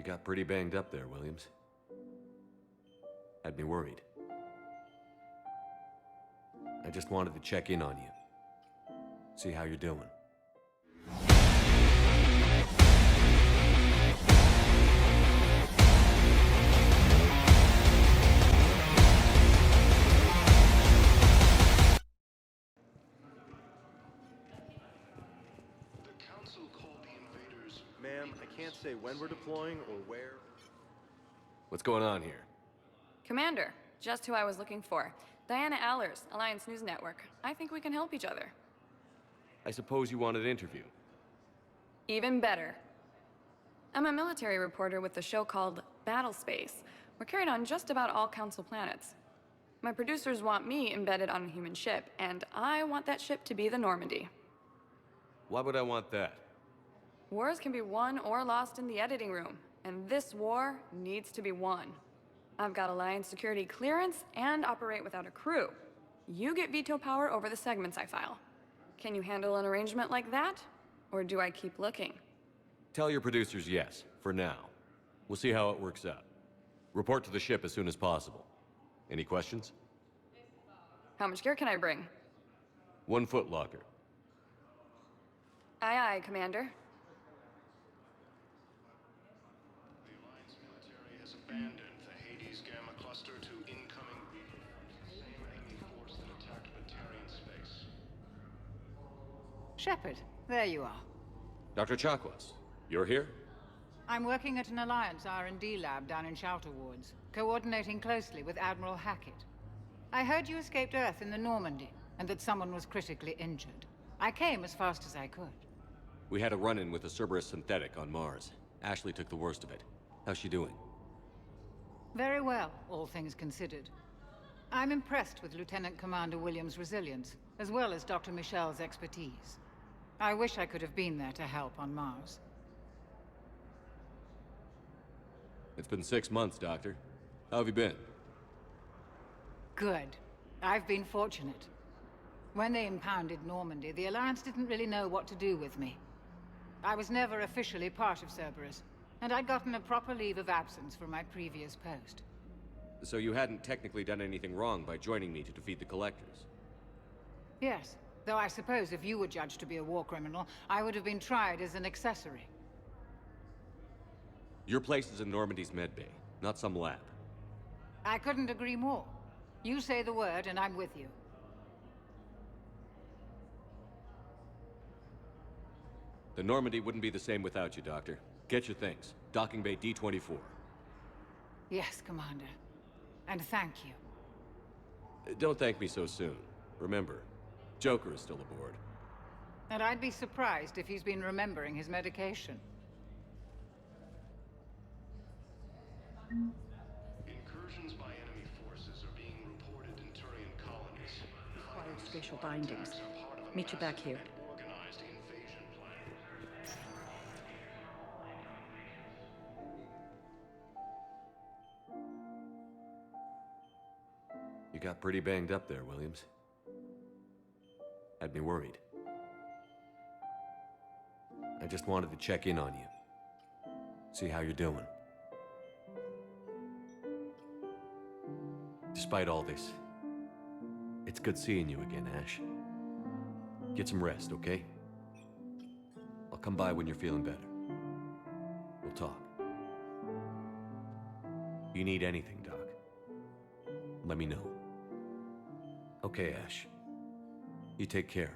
got pretty banged up there, Williams. Had me worried. I just wanted to check in on you. See how you're doing. Ma'am, I can't say when we're deploying or where. What's going on here? Commander, just who I was looking for. Diana Allers, Alliance News Network. I think we can help each other. I suppose you want an interview. Even better. I'm a military reporter with the show called Battle Space. We're carried on just about all Council planets. My producers want me embedded on a human ship, and I want that ship to be the Normandy. Why would I want that? Wars can be won or lost in the editing room, and this war needs to be won. I've got Alliance security clearance and operate without a crew. You get veto power over the segments I file. Can you handle an arrangement like that? Or do I keep looking? Tell your producers yes, for now. We'll see how it works out. Report to the ship as soon as possible. Any questions? How much gear can I bring? 1 foot locker. Aye, aye, Commander. The Alliance military has abandoned the Hades Gamma cluster to incoming same enemy force that attacked Batarian space. Shepard, there you are. Dr. Chakwas, you're here? I'm working at an Alliance R&D lab down in Shelter Wards, coordinating closely with Admiral Hackett. I heard you escaped Earth in the Normandy, and that someone was critically injured. I came as fast as I could. We had a run-in with a Cerberus synthetic on Mars. Ashley took the worst of it. How's she doing? Very well, all things considered. I'm impressed with Lieutenant Commander Williams' resilience, as well as Dr. Michel's expertise. I wish I could have been there to help on Mars. It's been 6 months, Doctor. How have you been? Good. I've been fortunate. When they impounded Normandy, the Alliance didn't really know what to do with me. I was never officially part of Cerberus, and I'd gotten a proper leave of absence from my previous post. So you hadn't technically done anything wrong by joining me to defeat the Collectors? Yes, though I suppose if you were judged to be a war criminal, I would have been tried as an accessory. Your place is in Normandy's medbay, not some lab. I couldn't agree more. You say the word, and I'm with you. The Normandy wouldn't be the same without you, Doctor. Get your things. Docking Bay D-24. Yes, Commander. And thank you. Don't thank me so soon. Remember, Joker is still aboard. And I'd be surprised if he's been remembering his medication. Incursions by enemy forces are being reported in Turian colonies. Required spatial bindings. Attacks are part of a Meet you back here. organized invasion plan. You got pretty banged up there, Williams. Had me worried. I just wanted to check in on you. See how you're doing. Despite all this, it's good seeing you again, Ash. Get some rest, okay? I'll come by when you're feeling better. We'll talk. If you need anything, Doc, let me know. Okay, Ash. You take care.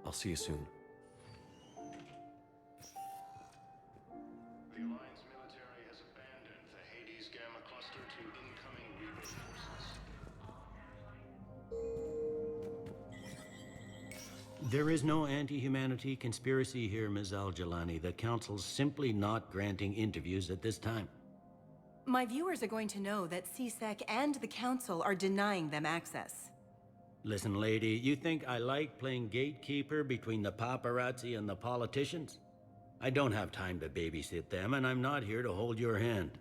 I'll see you soon. The Alliance military has abandoned the Hades Gamma cluster to incoming Reaper forces. There is no anti-humanity conspiracy here, Ms. Al-Jalani. The Council's simply not granting interviews at this time. My viewers are going to know that CSEC and the Council are denying them access. Listen, lady, you think I like playing gatekeeper between the paparazzi and the politicians? I don't have time to babysit them, and I'm not here to hold your hand.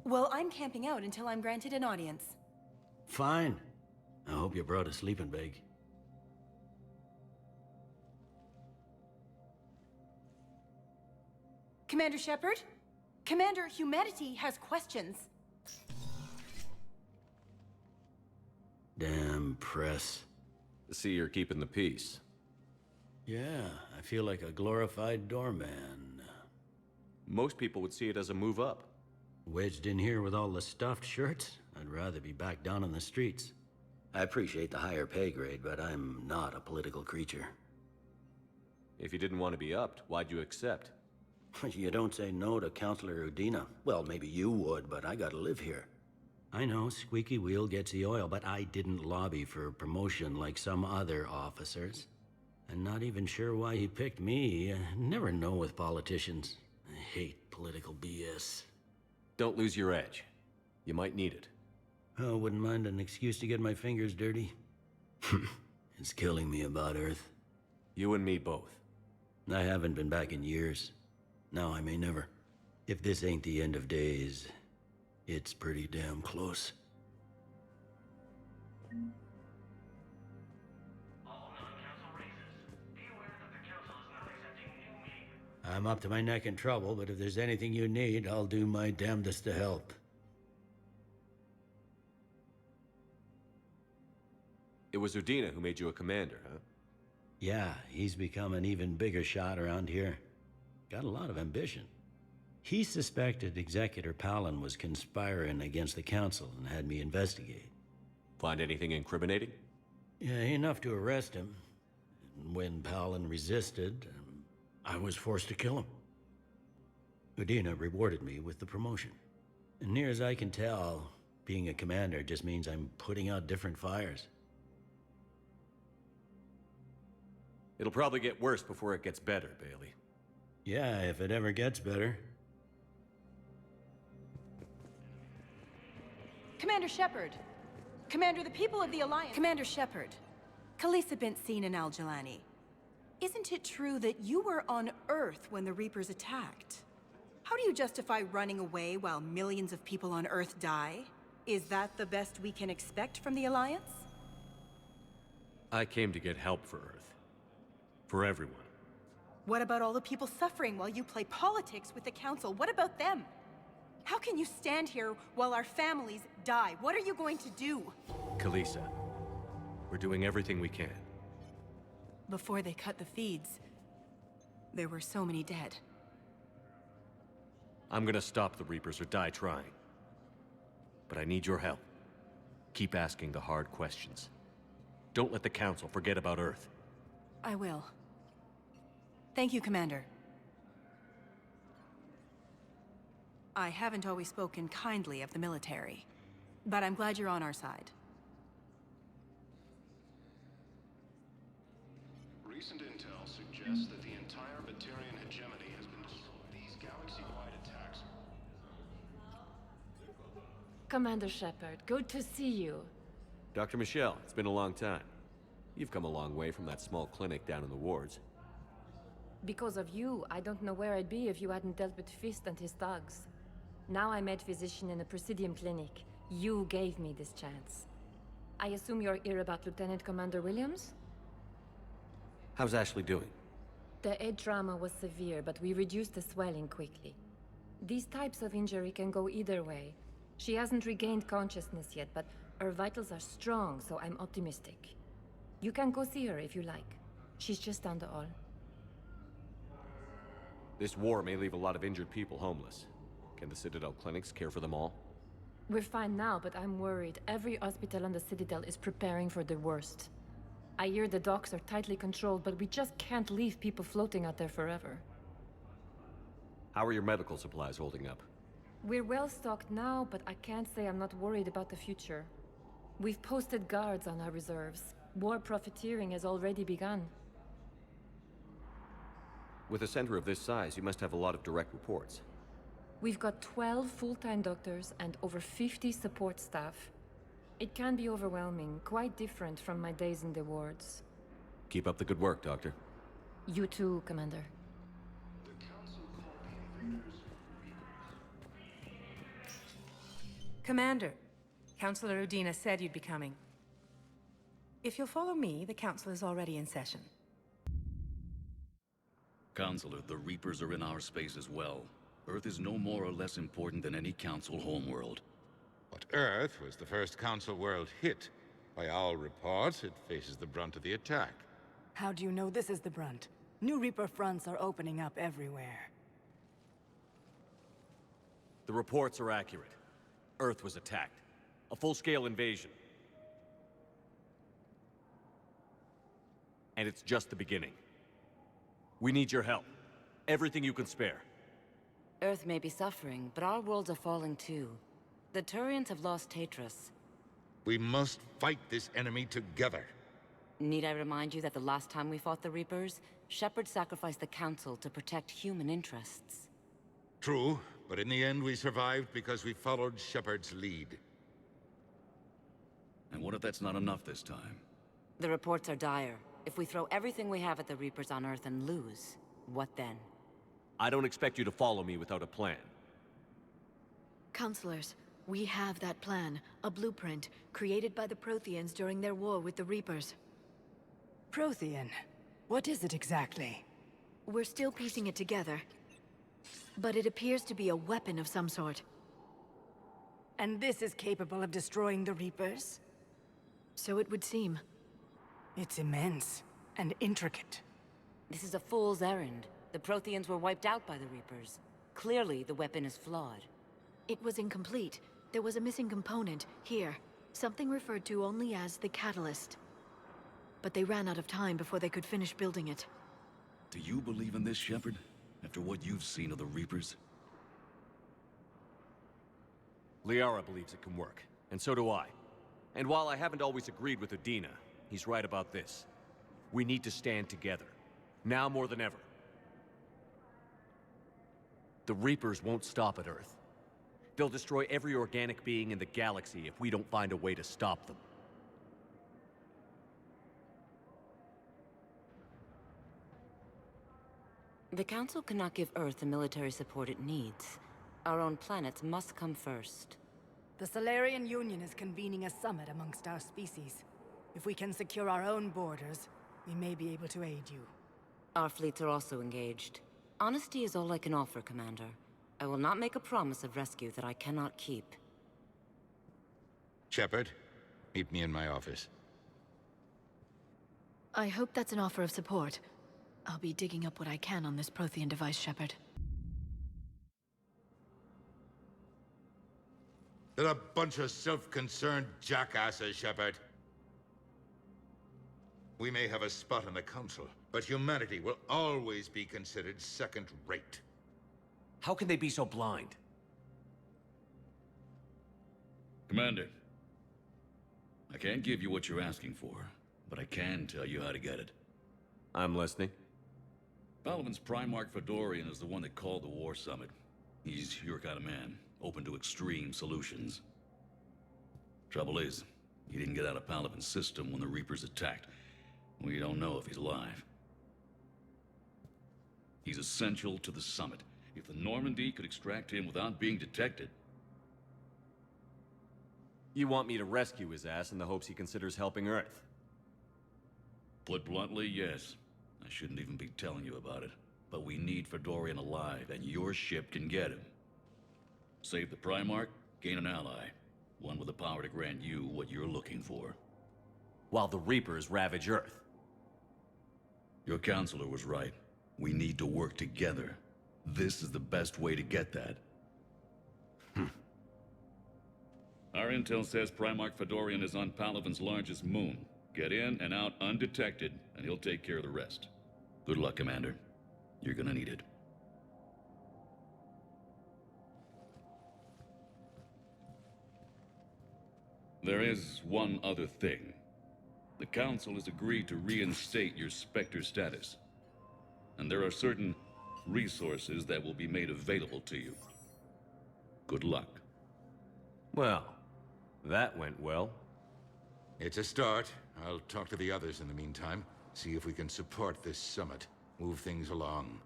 Well, I'm camping out until I'm granted an audience. Fine. I hope you brought a sleeping bag. Commander Shepard? Commander, humanity has questions. Damn press. See, you're keeping the peace. Yeah, I feel like a glorified doorman. Most people would see it as a move up. Wedged in here with all the stuffed shirts? I'd rather be back down on the streets. I appreciate the higher pay grade, but I'm not a political creature. If you didn't want to be upped, why'd you accept? You don't say no to Counselor Udina. Well, maybe you would, but I gotta live here. I know, squeaky wheel gets the oil, but I didn't lobby for promotion like some other officers. I'm not even sure why he picked me. I never know with politicians. I hate political BS. Don't lose your edge. You might need it. Oh, wouldn't mind an excuse to get my fingers dirty. It's killing me about Earth. You and me both. I haven't been back in years. Now I may never. If this ain't the end of days, it's pretty damn close. I'm up to my neck in trouble, but if there's anything you need, I'll do my damnedest to help. It was Udina who made you a commander, huh? Yeah, he's become an even bigger shot around here. Got a lot of ambition. He suspected Executor Palin was conspiring against the Council and had me investigate. Find anything incriminating? Yeah, enough to arrest him. And when Palin resisted, I was forced to kill him. Udina rewarded me with the promotion. And near as I can tell, being a commander just means I'm putting out different fires. It'll probably get worse before it gets better, Bailey. Yeah, if it ever gets better. Commander Shepard. Commander, the people of the Alliance... Commander Shepard. Khalisah bint Sin and Al-Jalani. Isn't it true that you were on Earth when the Reapers attacked? How do you justify running away while millions of people on Earth die? Is that the best we can expect from the Alliance? I came to get help for Earth. For everyone. What about all the people suffering while you play politics with the Council? What about them? How can you stand here while our families die? What are you going to do? Khalisah, we're doing everything we can. Before they cut the feeds, there were so many dead. I'm gonna stop the Reapers or die trying. But I need your help. Keep asking the hard questions. Don't let the Council forget about Earth. I will. Thank you, Commander. I haven't always spoken kindly of the military, but I'm glad you're on our side. Recent intel suggests that the entire Batarian hegemony has been destroyed. These galaxy-wide attacks... Commander Shepard, good to see you. Dr. Michelle, it's been a long time. You've come a long way from that small clinic down in the wards. Because of you, I don't know where I'd be if you hadn't dealt with Fist and his thugs. Now I'm head physician in a Presidium clinic. You gave me this chance. I assume you're here about Lieutenant Commander Williams? How's Ashley doing? The head trauma was severe, but we reduced the swelling quickly. These types of injury can go either way. She hasn't regained consciousness yet, but her vitals are strong, so I'm optimistic. You can go see her if you like. She's just down the hall. This war may leave a lot of injured people homeless. Can the Citadel clinics care for them all? We're fine now, but I'm worried. Every hospital on the Citadel is preparing for the worst. I hear the docks are tightly controlled, but we just can't leave people floating out there forever. How are your medical supplies holding up? We're well stocked now, but I can't say I'm not worried about the future. We've posted guards on our reserves. War profiteering has already begun. With a center of this size, you must have a lot of direct reports. We've got 12 full-time doctors and over 50 support staff. It can be overwhelming, quite different from my days in the wards. Keep up the good work, Doctor. You too, Commander. Commander, Councilor Udina said you'd be coming. If you'll follow me, the Council is already in session. Counselor, the Reapers are in our space as well. Earth is no more or less important than any Council homeworld. But Earth was the first Council world hit. By all reports, it faces the brunt of the attack. How do you know this is the brunt? New Reaper fronts are opening up everywhere. The reports are accurate. Earth was attacked. A full-scale invasion. And it's just the beginning. We need your help. Everything you can spare. Earth may be suffering, but our worlds are falling too. The Turians have lost Tetris. We must fight this enemy together. Need I remind you that the last time we fought the Reapers, Shepard sacrificed the Council to protect human interests? True, but in the end we survived because we followed Shepard's lead. And what if that's not enough this time? The reports are dire. If we throw everything we have at the Reapers on Earth and lose, what then? I don't expect you to follow me without a plan. Counselors, we have that plan, a blueprint, created by the Protheans during their war with the Reapers. Prothean? What is it exactly? We're still piecing it together, but it appears to be a weapon of some sort. And this is capable of destroying the Reapers? So it would seem. It's immense and intricate. This is a fool's errand. The Protheans were wiped out by the Reapers. Clearly, the weapon is flawed. It was incomplete. There was a missing component, here. Something referred to only as the catalyst. But they ran out of time before they could finish building it. Do you believe in this, Shepard? After what you've seen of the Reapers? Liara believes it can work, and so do I. And while I haven't always agreed with Udina, he's right about this. We need to stand together. Now more than ever. The Reapers won't stop at Earth. They'll destroy every organic being in the galaxy if we don't find a way to stop them. The Council cannot give Earth the military support it needs. Our own planets must come first. The Solarian Union is convening a summit amongst our species. If we can secure our own borders, we may be able to aid you. Our fleets are also engaged. Honesty is all I can offer, Commander. I will not make a promise of rescue that I cannot keep. Shepard, meet me in my office. I hope that's an offer of support. I'll be digging up what I can on this Prothean device, Shepard. They're a bunch of self-concerned jackasses, Shepard. We may have a spot in the Council, but humanity will always be considered second-rate. How can they be so blind? Commander, I can't give you what you're asking for, but I can tell you how to get it. I'm listening. Palaven's Primarch Fedorian is the one that called the War Summit. He's your kind of man, open to extreme solutions. Trouble is, he didn't get out of Palaven's system when the Reapers attacked. We don't know if he's alive. He's essential to the summit. If the Normandy could extract him without being detected... You want me to rescue his ass in the hopes he considers helping Earth? Put bluntly, yes. I shouldn't even be telling you about it. But we need Fedorian alive, and your ship can get him. Save the Primarch, gain an ally. One with the power to grant you what you're looking for. While the Reapers ravage Earth. Your counselor was right. We need to work together. This is the best way to get that. Our intel says Primarch Fedorian is on Palaven's largest moon. Get in and out undetected, and he'll take care of the rest. Good luck, Commander. You're gonna need it. There is one other thing. The Council has agreed to reinstate your Spectre status. And there are certain resources that will be made available to you. Good luck. Well, that went well. It's a start. I'll talk to the others in the meantime. See if we can support this summit. Move things along.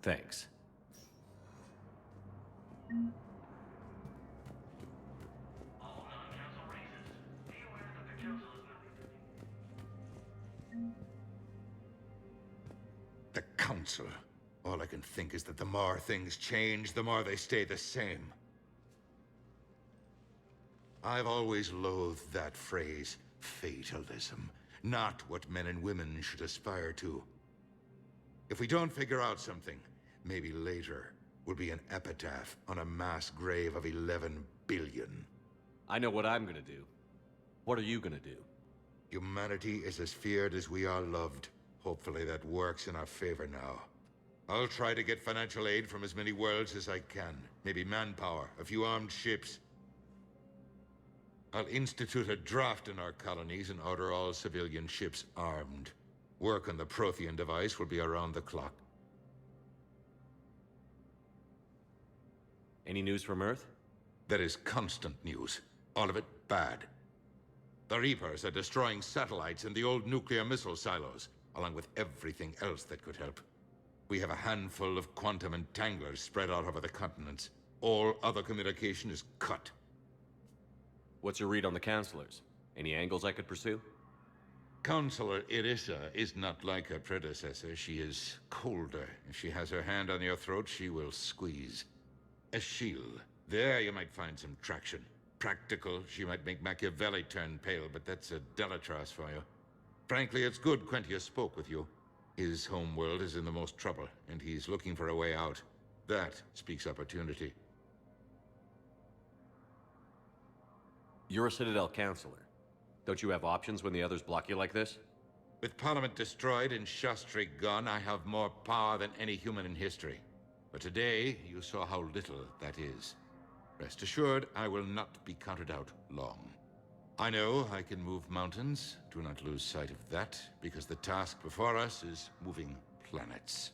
Thanks. The council. All I can think is that the more things change, the more they stay the same. I've always loathed that phrase, fatalism. Not what men and women should aspire to. If we don't figure out something, maybe later will be an epitaph on a mass grave of 11 billion. I know what I'm gonna do. What are you gonna do? Humanity is as feared as we are loved. Hopefully that works in our favor now. I'll try to get financial aid from as many worlds as I can. Maybe manpower, a few armed ships. I'll institute a draft in our colonies and order all civilian ships armed. Work on the Prothean device will be around the clock. Any news from Earth? There is constant news. All of it bad. The Reapers are destroying satellites and the old nuclear missile silos, along with everything else that could help. We have a handful of quantum entanglers spread out over the continents. All other communication is cut. What's your read on the counselors? Any angles I could pursue? Counselor Irissa is not like her predecessor. She is colder. If she has her hand on your throat, she will squeeze. Eschil. There you might find some traction. Practical, she might make Machiavelli turn pale, but that's a Delatras for you. Frankly, it's good Quentius spoke with you. His home world is in the most trouble, and he's looking for a way out. That speaks opportunity. You're a Citadel counselor. Don't you have options when the others block you like this? With Parliament destroyed and Shastri gone, I have more power than any human in history. But today, you saw how little that is. Rest assured, I will not be counted out long. I know I can move mountains. Do not lose sight of that, because the task before us is moving planets.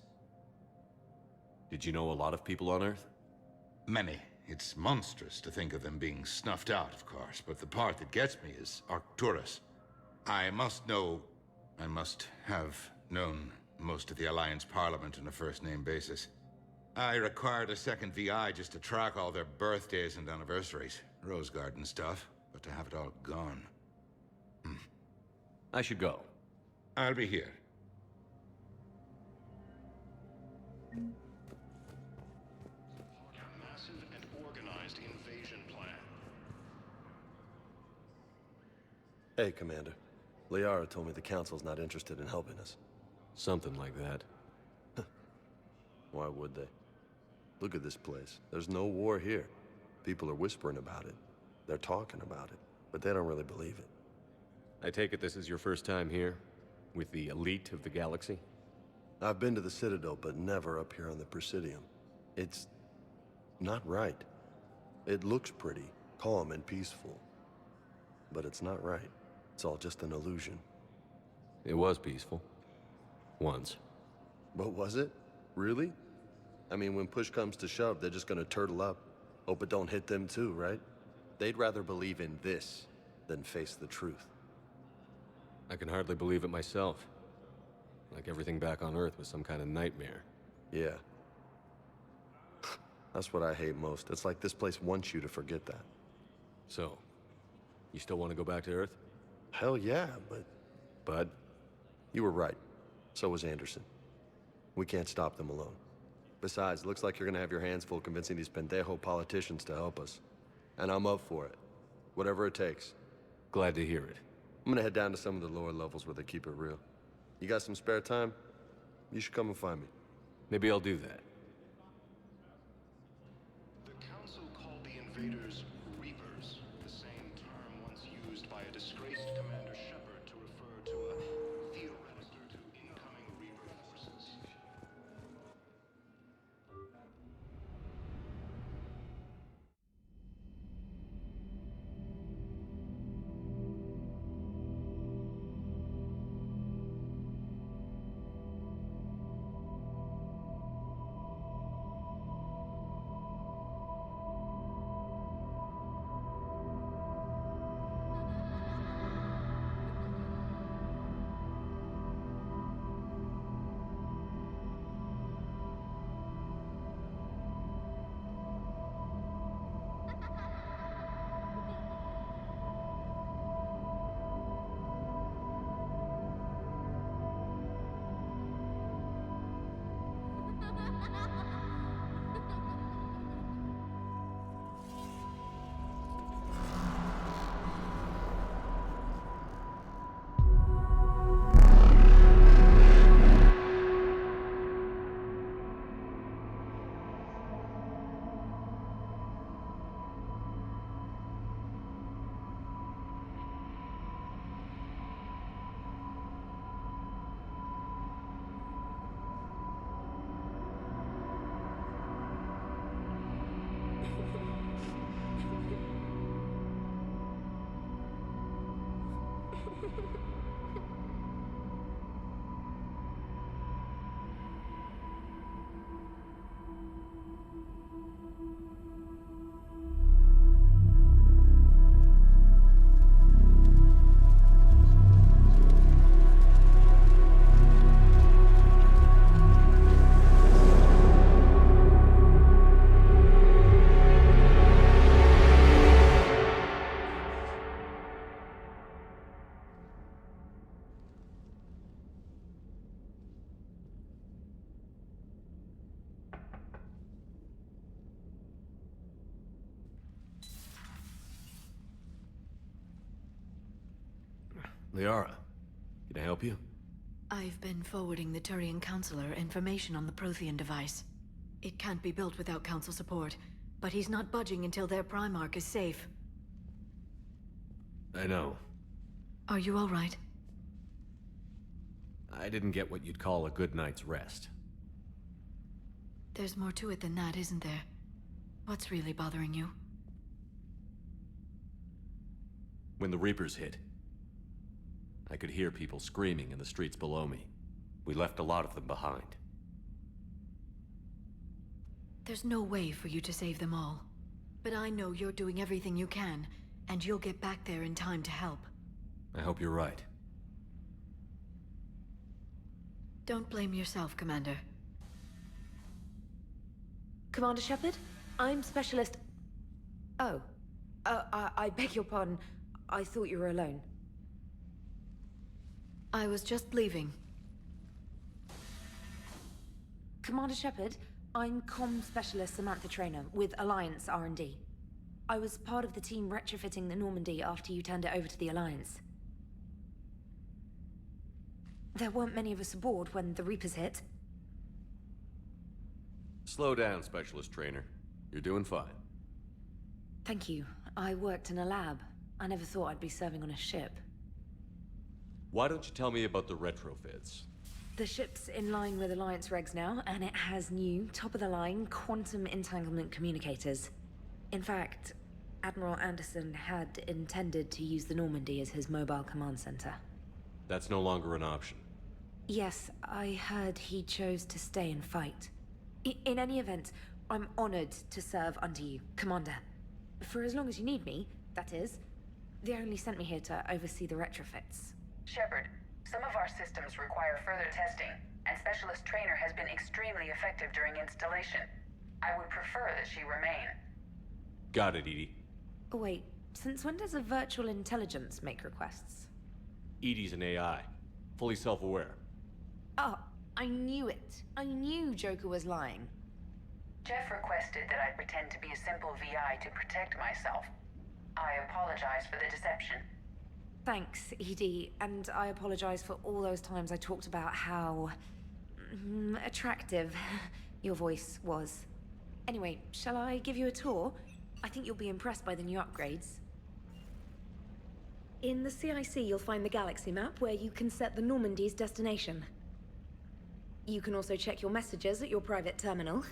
Did you know a lot of people on Earth? Many. It's monstrous to think of them being snuffed out, of course, but the part that gets me is Arcturus. I must have known most of the Alliance Parliament on a first-name basis. I required a second VI just to track all their birthdays and anniversaries. Rose Garden stuff, but to have it all gone. I should go. I'll be here. Massive and organized invasion plan. Hey, Commander. Liara told me the Council's not interested in helping us. Something like that. Why would they? Look at this place. There's no war here. People are whispering about it. They're talking about it, but they don't really believe it. I take it this is your first time here? With the elite of the galaxy? I've been to the Citadel, but never up here on the Presidium. It's not right. It looks pretty, calm and peaceful. But it's not right. It's all just an illusion. It was peaceful. Once. But was it? Really? I mean, when push comes to shove, they're just gonna turtle up. Hope it don't hit them too, right? They'd rather believe in this than face the truth. I can hardly believe it myself. Like everything back on Earth was some kind of nightmare. Yeah. That's what I hate most. It's like this place wants you to forget that. So, you still want to go back to Earth? Hell yeah, but... Bud? You were right. So was Anderson. We can't stop them alone. Besides, looks like you're gonna have your hands full convincing these pendejo politicians to help us. And I'm up for it. Whatever it takes. Glad to hear it. I'm gonna head down to some of the lower levels where they keep it real. You got some spare time? You should come and find me. Maybe I'll do that. The Council called the invaders Reapers, the same term once used by a disgraced Commander Shepard to refer to a field minister to incoming Reaper forces. Liara, can I help you? I've been forwarding the Turian Counselor information on the Prothean device. It can't be built without Council support, but he's not budging until their Primarch is safe. I know. Are you all right? I didn't get what you'd call a good night's rest. There's more to it than that, isn't there? What's really bothering you? When the Reapers hit, I could hear people screaming in the streets below me. We left a lot of them behind. There's no way for you to save them all. But I know you're doing everything you can, and you'll get back there in time to help. I hope you're right. Don't blame yourself, Commander. Commander Shepard? I'm Specialist... Oh. I beg your pardon. I thought you were alone. I was just leaving. Commander Shepard, I'm Comm Specialist Samantha Traynor with Alliance R&D. I was part of the team retrofitting the Normandy after you turned it over to the Alliance. There weren't many of us aboard when the Reapers hit. Slow down, Specialist Trainer. You're doing fine. Thank you. I worked in a lab. I never thought I'd be serving on a ship. Why don't you tell me about the retrofits? The ship's in line with Alliance regs now, and it has new, top-of-the-line, quantum entanglement communicators. In fact, Admiral Anderson had intended to use the Normandy as his mobile command center. That's no longer an option. Yes, I heard he chose to stay and fight. In any event, I'm honored to serve under you, Commander. For as long as you need me, that is. They only sent me here to oversee the retrofits. Shepard, some of our systems require further testing, and Specialist Trainer has been extremely effective during installation. I would prefer that she remain. Got it, Edie. Oh, wait, since when does a virtual intelligence make requests? Edie's an AI, fully self-aware. Oh, I knew it. I knew Joker was lying. Jeff requested that I pretend to be a simple VI to protect myself. I apologize for the deception. Thanks, Edie, and I apologize for all those times I talked about how... attractive your voice was. Anyway, shall I give you a tour? I think you'll be impressed by the new upgrades. In the CIC, you'll find the Galaxy map where you can set the Normandy's destination. You can also check your messages at your private terminal.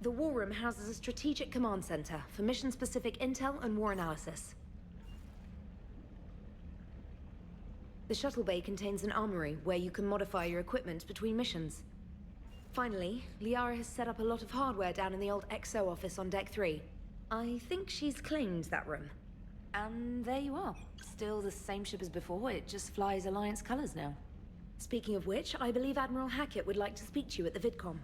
The War Room houses a strategic command center for mission-specific intel and war analysis. The shuttle bay contains an armory where you can modify your equipment between missions. Finally, Liara has set up a lot of hardware down in the old XO office on Deck 3. I think she's claimed that room. And there you are. Still the same ship as before, it just flies Alliance colors now. Speaking of which, I believe Admiral Hackett would like to speak to you at the VidCom.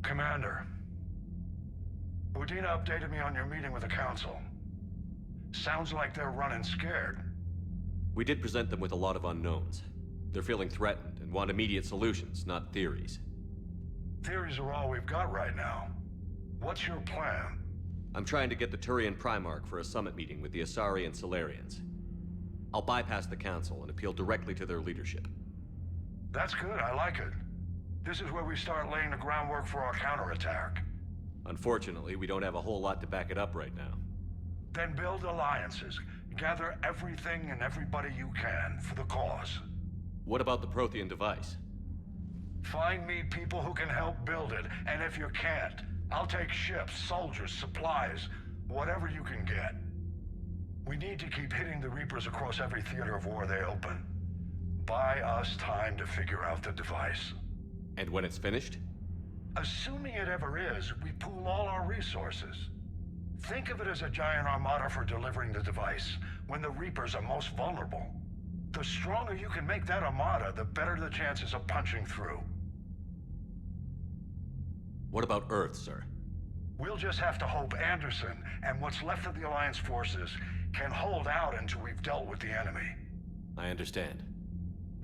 Commander, Udina updated me on your meeting with the Council. Sounds like they're running scared. We did present them with a lot of unknowns. They're feeling threatened and want immediate solutions, not theories. Theories are all we've got right now. What's your plan? I'm trying to get the Turian Primarch for a summit meeting with the Asari and Solarians. I'll bypass the Council and appeal directly to their leadership. That's good, I like it. This is where we start laying the groundwork for our counterattack. Unfortunately, we don't have a whole lot to back it up right now. Then build alliances. Gather everything and everybody you can for the cause. What about the Prothean device? Find me people who can help build it, and if you can't, I'll take ships, soldiers, supplies, whatever you can get. We need to keep hitting the Reapers across every theater of war they open. Buy us time to figure out the device. And when it's finished? Assuming it ever is, we pool all our resources. Think of it as a giant armada for delivering the device, when the Reapers are most vulnerable. The stronger you can make that armada, the better the chances of punching through. What about Earth, sir? We'll just have to hope Anderson, and what's left of the Alliance forces, can hold out until we've dealt with the enemy. I understand.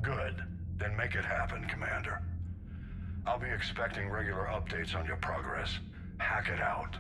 Good. Then make it happen, Commander. I'll be expecting regular updates on your progress. Hack it out.